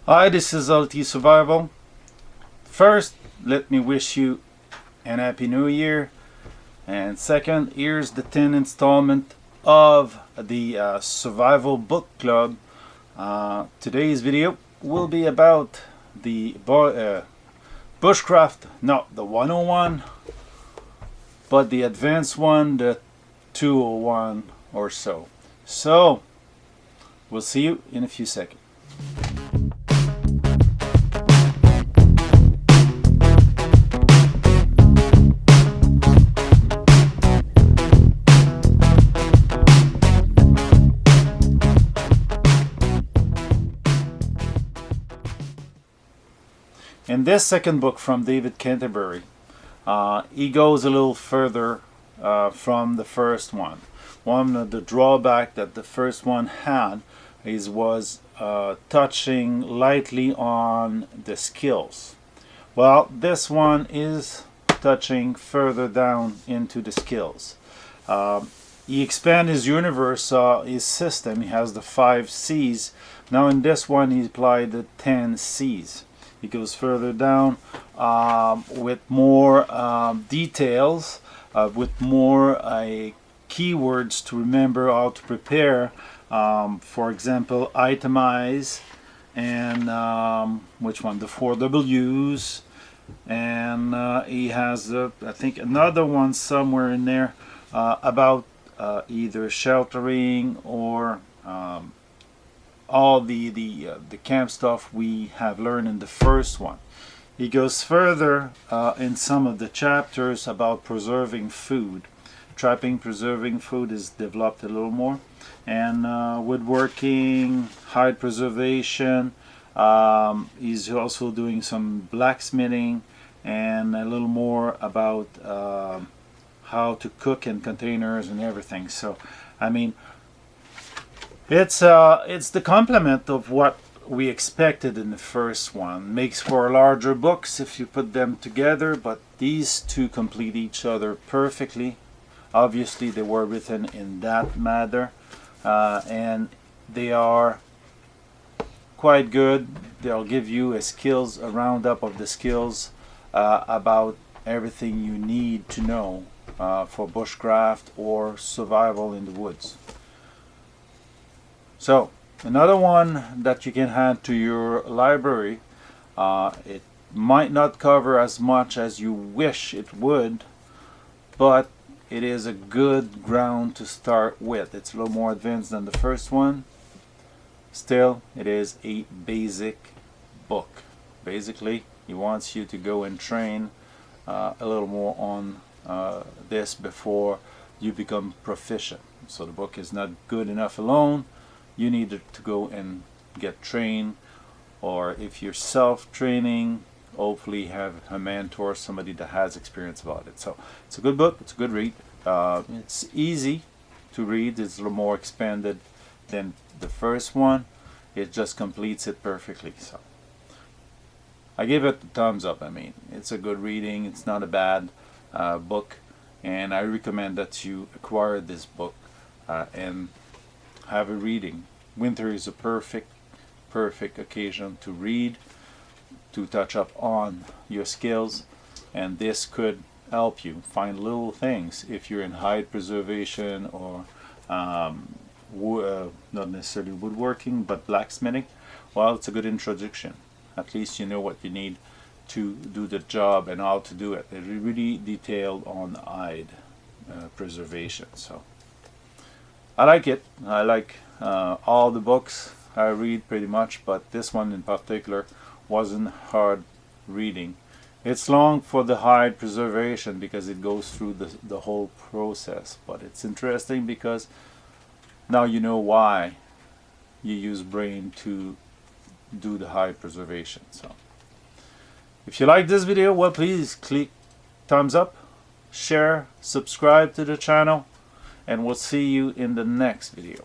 Hi, this is LT Survival. First, let me wish you an Happy New Year. And second, here's the 10th installment of the Survival Book Club. Today's video will be about the Bushcraft, not the 101, but the advanced one, the 201 or so. So, we'll see you in a few seconds. In this second book from David Canterbury, he goes a little further from the first one. One of the drawback that the first one had was touching lightly on the skills. Well, this one is touching further down into the skills. He expands his universe, his system. He has the 5 C's. Now in this one he applied the 10 C's. It goes further down with more details, with more keywords to remember how to prepare. For example, itemize, and which one? The 4 W's. And he has, I think, another one somewhere in there about either sheltering or all the camp stuff we have learned in the first one. He goes further in some of the chapters about preserving food. Trapping, preserving food is developed a little more, and woodworking, hide preservation. He's also doing some blacksmithing and a little more about how to cook in containers and everything. So, I mean, it's the complement of what we expected in the first one. Makes for larger books if you put them together, but these two complete each other perfectly. Obviously, they were written in that manner, and they are quite good. They'll give you a roundup of the skills about everything you need to know for bushcraft or survival in the woods. So, another one that you can add to your library. It might not cover as much as you wish it would, but it is a good ground to start with. It's a little more advanced than the first one. Still, it is a basic book. Basically, he wants you to go and train a little more on this before you become proficient. So the book is not good enough alone. You need to go and get trained, or if you're self-training, hopefully have a mentor, somebody that has experience about it. So it's a good book, it's a good read. It's easy to read, it's a little more expanded than the first one. It just completes it perfectly. So I give it a thumbs up. I mean, it's a good reading, it's not a bad book, and I recommend that you acquire this book and have a reading. Winter is a perfect occasion to read, to touch up on your skills, and this could help you find little things if you're in hide preservation or not necessarily woodworking but blacksmithing. Well, it's a good introduction. At least you know what you need to do the job and how to do it. It's really detailed on hide preservation. So I like it. I like all the books I read pretty much, but this one in particular wasn't hard reading. It's long for the hide preservation because it goes through the whole process, but it's interesting because now you know why you use brain to do the hide preservation. So if you like this video, well, please click thumbs up, share, subscribe to the channel, and we'll see you in the next video.